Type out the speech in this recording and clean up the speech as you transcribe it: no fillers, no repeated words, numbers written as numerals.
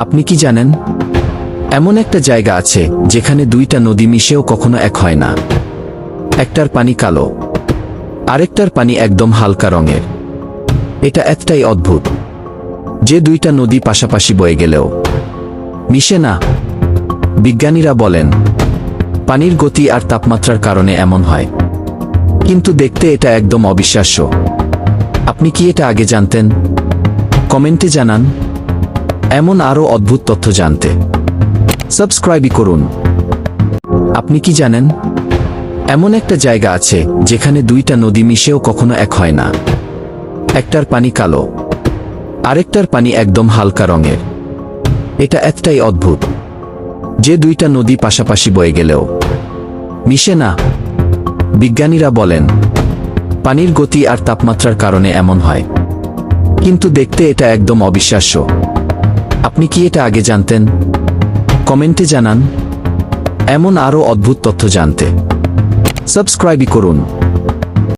আপনি কি জানেন, এমন একটা জায়গা আছে যেখানে দুইটা নদী মিশেও কখনো এক হয় না। একটার পানি কালো, আরেকটার পানি একদম হালকা রঙের। এটা এতটাই অদ্ভুত যে দুইটা নদী পাশাপাশি বয়ে গেলেও মিশে না। বিজ্ঞানীরা বলেন পানির গতি আর তাপমাত্রার কারণে এমন হয়, কিন্তু দেখতে এটা একদম অবিশ্বাস্য। আপনি কি এটা আগে জানতেন? কমেন্টে জানান। এমন আরও অদ্ভুত তথ্য জানতে সাবস্ক্রাইব করুন। আপনি কি জানেন, এমন একটা জায়গা আছে যেখানে দুইটা নদী মিশেও কখনো এক হয় না। একটার পানি কালো, আরেকটার পানি একদম হালকা রঙের। এটা এতটাই অদ্ভুত যে দুইটা নদী পাশাপাশি বয়ে গেলেও মিশে না। বিজ্ঞানীরা বলেন পানির গতি আর তাপমাত্রার কারণে এমন হয়, কিন্তু দেখতে এটা একদম অবিশ্বাস্য। আপনি কি এটা আগে জানতেন? কমেন্টে জানান। এমন আরও অদ্ভুত তথ্য জানতে সাবস্ক্রাইব করুন।